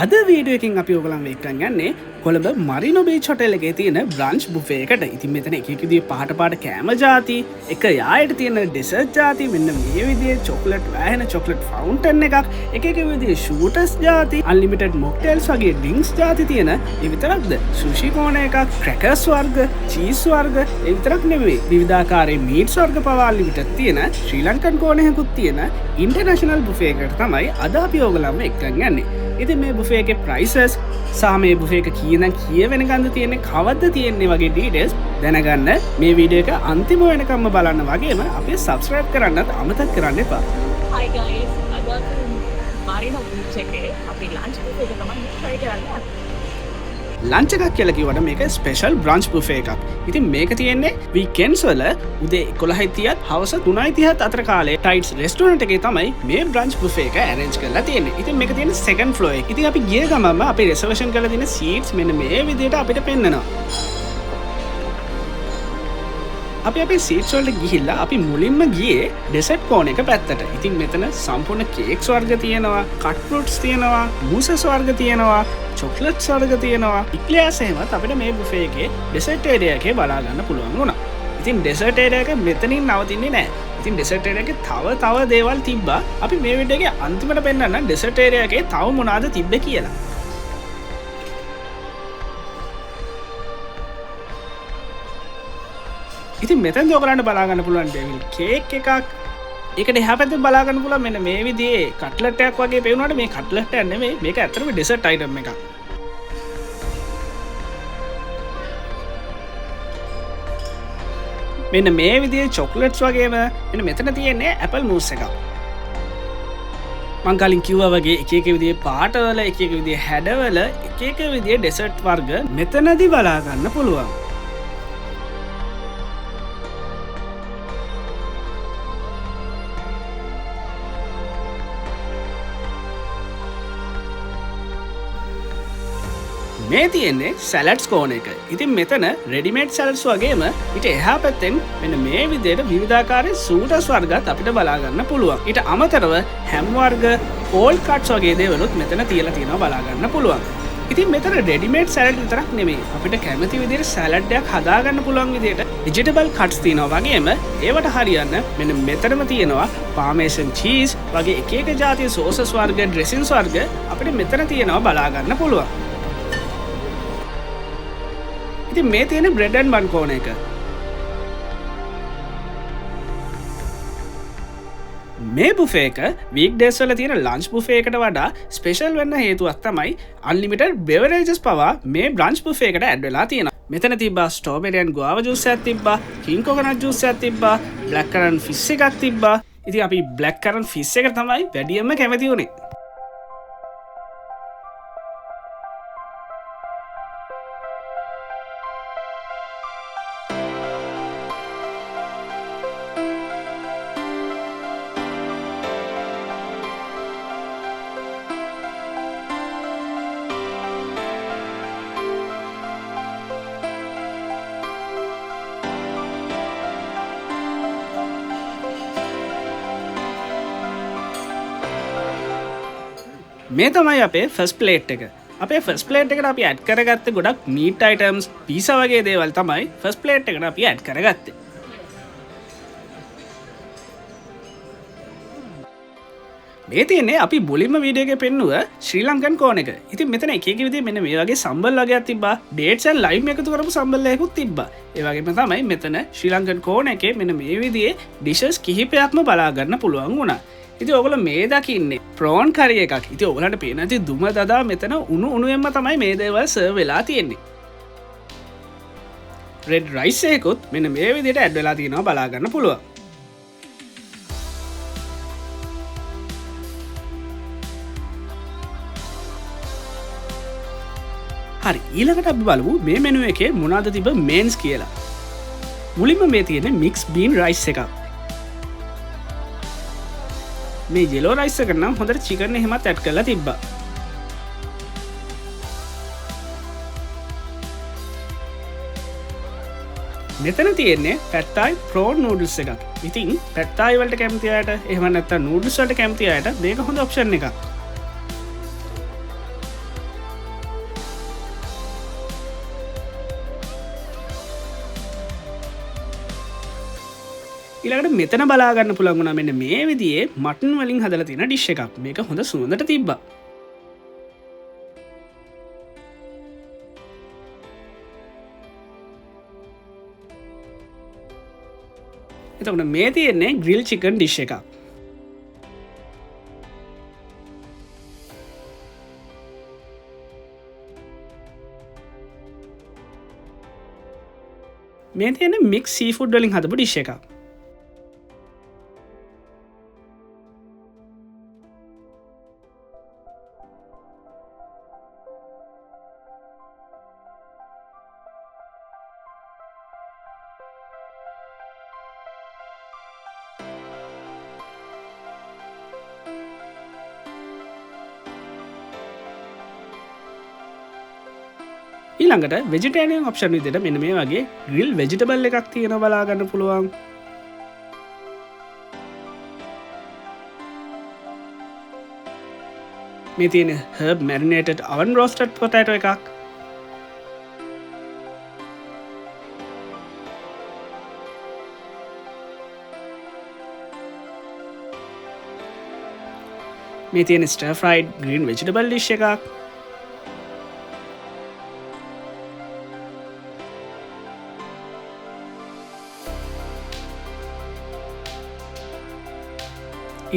අද වීඩියෝ එකකින් අපි ඔයගලන් එක්කන් යන්නේ කොළඹ මරිනෝ බීච් හොටෙල් එකේ තියෙන බ්‍රන්ච් බුෆේ එකට. ඉතින් මෙතන එක එක විදිහේ පාට කෑම ಜಾති, එක යායට තියෙන ඩෙසර්ට් ಜಾති, මෙන්න මේ විදිහේ චොක්ලට් වැහෙන චොක්ලට් ෆවුන්ටන් එකක්, එක එක විදිහේ ෂූටර්ස් ಜಾති, අන්ලිමිටඩ් මොක්ටේල්ස් වගේ ඩ්‍රින්ක්ස් ಜಾති තියෙන. ඒ විතරක්ද සුෂි කෝන එකක්, ක්‍රැකර්ස් වර්ග, චීස් වර්ග, ඒ විතරක් නෙවෙයි විවිධාකාරයේ මීට්ස් වර්ග පවා අන්ලිමිටඩ් තියෙන ශ්‍රී ලංකන් කෝණයකුත් තියෙන ඉන්ටර්නැෂනල් බුෆේ එකකට තමයි අද අපි ඔයගලන්ව එක්කන් යන්නේ. ඉතින් මේ බුෆේ එකේ ප්‍රයිසස් සහ මේ බුෆේ එක කියවෙන ගඳ තියෙන්නේ කවද්ද තියෙන්නේ වගේ ඩීටේල්ස් දැනගන්න මේ වීඩියෝ එක අන්තිම වෙනකම්ම බලන්න වගේම අපේ සබ්ස්ක්‍රයිබ් කරන්නත් අමතක කරන්න එපා. Hi guys, අද මරිනෝ බීච් එකේ අපි ලන්ච් බුෆේ එක තමයි try කරන්නේ. ලන්ච් එකක් කියලා කිව්වට මේක ස්පෙෂල් බ්‍රන්ච් බුෆේ එකක්. ඉතින් මේක තියෙන්නේ වීකෙන්ඩ්ස් වල උදේ 11:30ත් හවස 3:30ත් අතර කාලේ ටයිඩ්ස් රෙස්ටෝරන්ට් එකේ තමයි මේ බ්‍රන්ච් බුෆේ එක arrange කරලා තියෙන්නේ. ඉතින් මේක තියෙන්නේ second floor එකේ. ඉතින් අපි ගිය ගමන්ම අපි reservation කරලා තියෙන seats මෙන්න මේ විදිහට අපිට පෙන්නනවා. අපි අපේ සීට්ස් වලට ගිහිල්ලා අපි මුලින්ම ගියේ ඩෙසර්ට් කෝන් එක පැත්තට. ඉතින් මෙතන සම්පූර්ණ කේක්ස් වර්ග තියෙනවා, කට් ෆෘට්ස් තියෙනවා, මූසස් වර්ග තියෙනවා, චොක්ලට්ස් වර්ග තියෙනවා. ඉක්ලියස් එහෙමත් අපිට මේ බුෆේ එකේ ඩෙසර්ට් ඒරියා එකේ බලා ගන්න පුළුවන් වුණා. ඉතින් ඩෙසර්ට් ඒරියා එක මෙතනින් නවතින්නේ නැහැ. ඉතින් ඩෙසර්ට් ඒරියා එකේ තව දේවල් තිබ්බා. අපි මේ වීඩියෝ එකේ අන්තිමට පෙන්නන්න ඩෙසර්ට් ඒරියා එකේ තව මොනවද තිබ්බේ කියලා. ඉතින් මෙතෙන් ඔයගලන්ට බලා ගන්න පුළුවන් ඩෙවිල් කේක් එකක්. ඒකට එහා පැත්තේ බලා ගන්න පුළුවන් මෙන්න මේ විදිහේ කට්ලට් එකක් වගේ පේනවාට මේ කට්ලට් එක නෙමෙයි, මේක ඇත්තටම ඩෙසර්ට් අයිටම් එකක්. මෙන්න මේ විදිහේ චොක්ලට්ස් වගේම මෙන්න මෙතන තියෙන්නේ ඇපල් මූස් එකක්. මං කලින් කිව්වා වගේ එක එක විදිහේ පාටවල, එක එක විදිහේ හැඩවල, එක එක විදිහේ ඩෙසර්ට් වර්ග මෙතනදී බලා ගන්න පුළුවන්. මේ තියෙන්නේ සැලඩ්ස් කෝන එක. ඉතින් මෙතන රෙඩිමේඩ් සැලඩ්ස් වගේම ඊට එහා පැත්තෙන් මෙන්න මේ විදිහට විවිධාකාරයේ සූටර්ස් වර්ගත් අපිට බලා ගන්න පුළුවන්. ඊට අමතරව හැම් වර්ග, කෝල්ඩ් කට්ස් වගේ දේවලුත් මෙතන තියලා තියෙනවා බලා ගන්න පුළුවන්. ඉතින් මෙතන රෙඩිමේඩ් සැලඩ් විතරක් නෙමෙයි, අපිට කැමති විදිහට සැලඩ් එකක් හදා ගන්න පුළුවන් විදිහට වෙජිටබල් කට්ස් තියෙනවා වගේම ඒවට හරියන්න මෙන්න මෙතනම තියෙනවා පාමේසන් චීස් වගේ එක එක જાතිය සෝසස් වර්ග, ඩ්‍රෙසින්ස් වර්ග අපිට මෙතන තියෙනවා බලා ගන්න පුළුවන්. ඉතින් මේ තියෙන බ්‍රෙඩ් ඇන්ඩ් බන් කෝන එක. මේ බුෆේ එක වීක්ඩේස් වල තියෙන ලන්ච් බුෆේ එකට වඩා ස්පෙෂල් වෙන්න හේතුවක් තමයි අන්ලිමිටඩ් බෙවරේජස් පවා මේ බ්‍රන්ච් බුෆේ එකට ඇඩ් වෙලා තියෙනවා. මෙතන තිබ්බා ස්ට්‍රෝබෙරි ඇන්ඩ් ගුආවා ජූස් එකක් තිබ්බා, කිං කොකනට් ජූස් එකක් තිබ්බා, බ්ලැක් කරන්ට් ෆිෂ් එකක් තිබ්බා. ඉතින් අපි බ්ලැක් කරන්ට් ෆිෂ් එක තමයි වැඩියෙන්ම කැමති වුණේ. මේ තමයි අපේ ෆස්ට් ප්ලේට් එක. අපේ ෆස්ට් ප්ලේට් එකට අපි ඇඩ් කරගත්තේ ගොඩක් මීට් අයිටම්ස්, පීසා වගේ දේවල් තමයි ෆස්ට් ප්ලේට් එකට අපි ඇඩ් කරගත්තේ. මේ තියෙන්නේ අපි මුලින්ම වීඩියෝ එකේ පෙන්නුව ශ්‍රී ලංකන් කෝන් එක. ඉතින් මෙතන එක එක විදිහේ මෙන්න මේ වගේ සම්බල් වගේක් තිබ්බා. ඩේට්ස් ඇන්ඩ් ලයිම් එකතු කරපු සම්බල් එකකුත් තිබ්බා. ඒ වගේම තමයි මෙතන ශ්‍රී ලංකන් කෝන් එකේ මෙන්න මේ විදිහේ ඩිෂස් කිහිපයක්ම බලා ගන්න පුළුවන් වුණා. ඉතින් ඔයගොල්ලෝ මේ දකින්නේ ප්‍රෝන් කරි එකක්. ඉතින් ඔයගලන්ට පේන ඇති දුම දදා මෙතන උණුවෙන්ම තමයි මේ දේවල් සර්ව් වෙලා තියෙන්නේ. රෙඩ් රයිස් එකකුත් මෙන්න මේ විදිහට ඇඩ් වෙලා තියෙනවා බලා ගන්න පුළුවන්. හරි, ඊළඟට අපි බලමු මේ මෙනු එකේ මොනවද තිබ්බ මේන්ස් කියලා. මුලින්ම මේ තියෙන්නේ මික්ස් බීන් රයිස් එකක්. මේ ජෙලෝ රයිස් එක නම් හොඳට චිකන් එහෙමත් ඇඩ් කරලා තිබ්බා. මෙතන තියෙන්නේ පැට්තායි ප්‍රෝන් නූඩල්ස් එකක්. ඉතින් පැට්තායි වලට කැමති අයට එහෙම නැත්නම් නූඩල්ස් වලට කැමති අයට මේක හොඳ ඔප්ෂන් එකක්. ඊළඟට මෙතන බලා ගන්න පුළුවන් වුණා මෙන්න මේ විදිහේ මටන් වලින් හදලා තියෙන ඩිෂ් එකක්. මේක හොඳ සුවඳට තිබ්බා. එතකොට මේ තියෙන්නේ ග්‍රිල් චිකන් ඩිෂ් එකක්. මේ තියෙන මික්ස් සීෆුඩ් වලින් හදපු ඩිෂ් එකක්. ඊළඟට වෙජිටේරියන් ඔප්ෂන් විදිහට මෙන්න මේ වගේ ග්‍රිල් වෙජිටබල් එකක් තියෙනවා බලා ගන්න පුළුවන්. මේ තියෙන herb marinated oven roasted potato එකක්. මේ තියෙන stir fried green vegetable dish එකක්.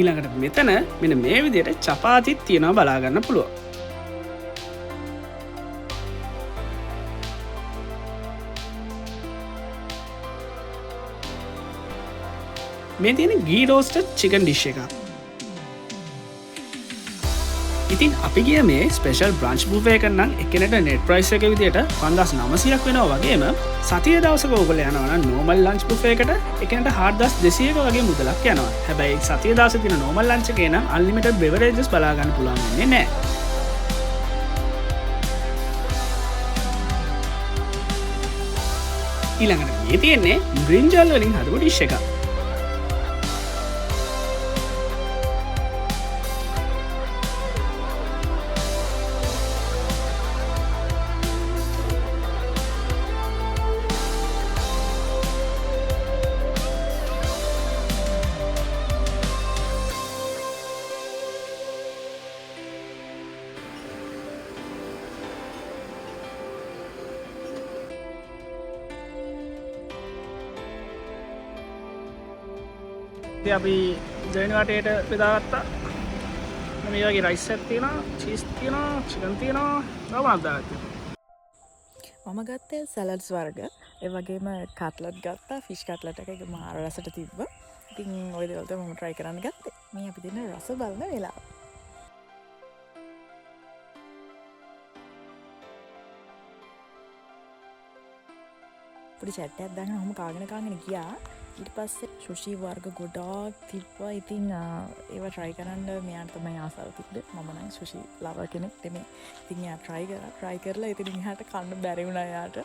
ඊළඟට මෙතන මෙන්න මේ විදිහට චපාතිත් තියෙනවා බලා ගන්න පුළුවන්. මේ තියෙන ghee roasted chicken dish එකක්. ඉතින් අපි ගිය මේ ස්පෙෂල් බ්‍රන්ච් බුෆේ එක නම් එක්කෙනෙක්ට නෙට් ප්‍රයිස් එක විදිහට 5900ක් වෙනවා වගේම සතිය දවසක ඕගොල්ලෝ යනවා නම් නෝමල් ලන්ච් බුෆේ එකට එක්කෙනෙක්ට 4200ක වගේ මුදලක් යනවා. හැබැයි සතිය දවසේ තියෙන නෝමල් ලන්ච් එකේ නම් අන්ලිමිටඩ් බෙවරේජස් බලා ගන්න පුළුවන් වෙන්නේ නැහැ. ඊළඟට මේ තියෙන්නේ බ්‍රින්ජල් වලින් හදපු ඩිෂ් එකක්. අපි ජයනවාටයට බෙදාගත්තා. මේ වගේ රයිස් එකක් තියෙනවා, චීස් තියෙනවා, චිකන් තියෙනවා, තව මොනවද දාගත්තේ? මම ගත්තේ සැලඩ්ස් වර්ග. ඒ වගේම කට්ලට් ගත්තා, ෆිෂ් කට්ලට් එක මාර රසට තිබ්බා. ඉතින් ওই දේවල් තමයි මම try කරන්න ගත්තේ. මේ අපි දෙන රස බලන වෙලාව. පොඩි chat එකක් දාගෙන මම කාගෙන ගියා. ඊට පස්සේ සුෂි වර්ග ගොඩාක් තිබ්බා. ඉතින් ඒවා try කරන්න මෙයාට තමයි ආසාව තිබ්බේ. මම නම් සුෂි ලවර් කෙනෙක් නෙමෙයි. ඉතින් එයා try කරලා ඉතින් එයාට කන්න බැරි වුණා එයාට.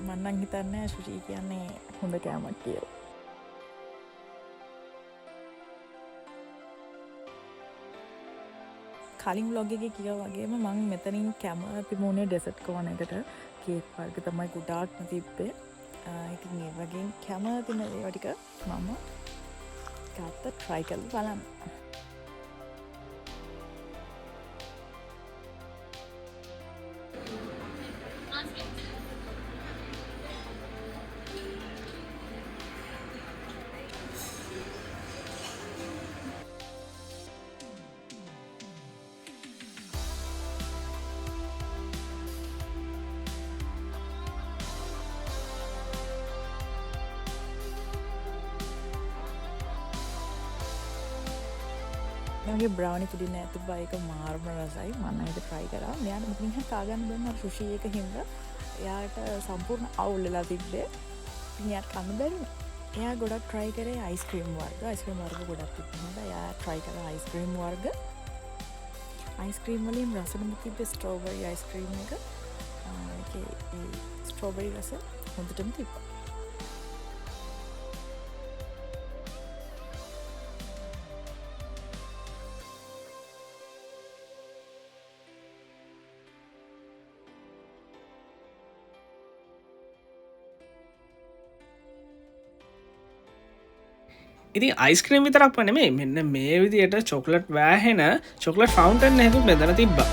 මම නම් හිතන්නේ සුෂි කියන්නේ හොඳ කෑමක් කියලා. කලින් vlog එකේ කිව්වා වගේම මම මෙතනින් කැමති මොනේ ඩෙසර්ට් කෝන් එකට කේක් වර්ග තමයි ගොඩාක්ම තිබ්බේ. ඉතින් මේ වගේ කැමතින ඒවා ටික මම ගත්ත try කරලා බලන්න. මගේ බ්‍රවනි පුඩින් ඇතු බයික මාර්ම රසයි. මම ඒක try කරා. මෙයාට මෙතනින් කා ගන්න දුන්නා සුෂි එක හින්දා. එයාට සම්පූර්ණ අවුල් වෙලා තිබ්බේ. ඉතින් එයාට කන්න බැරි වුණා. එයා ගොඩක් try කරේ අයිස්ක්‍රීම් වර්ග. අයිස්ක්‍රීම් වර්ග ගොඩක් තිබුණා. එයා try කරා අයිස්ක්‍රීම් වර්ග. අයිස්ක්‍රීම් වලින් රසම තිබ්බේ ස්ට්‍රෝබෙරි අයිස්ක්‍රීම් එක. ඒකේ ස්ට්‍රෝබෙරි රස හොඳටම තිබ්බා. ඉතින් අයිස්ක්‍රීම් විතරක් නෙමෙයි මෙන්න මේ විදියට චොක්ලට් වෑහෙන චොක්ලට් ෆවුන්ටන් එකකුත් මෙතන තිබ්බා.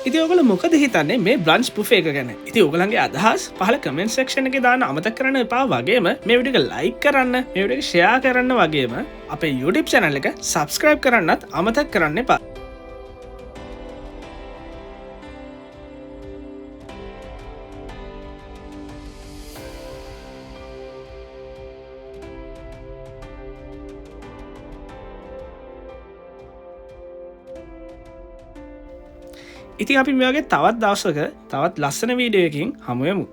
ඉතින් ඔයගොල්ලෝ මොකද හිතන්නේ මේ බ්‍රන්ච් බුෆේ එක ගැන? ඉතින් ඔයගලන්ගේ අදහස් පහල කමෙන්ට් සෙක්ෂන් එකේ දාන්න අමතක කරන්න එපා වගේම මේ වීඩියෝ එක ලයික් කරන්න, මේ වීඩියෝ එක ෂෙයා කරන්න වගේම අපේ YouTube channel එක subscribe කරන්නත් අමතක කරන්න එපා. ඉතින් අපි මේ වගේ තවත් දවසක තවත් ලස්සන වීඩියෝ එකකින් හමු වෙමු.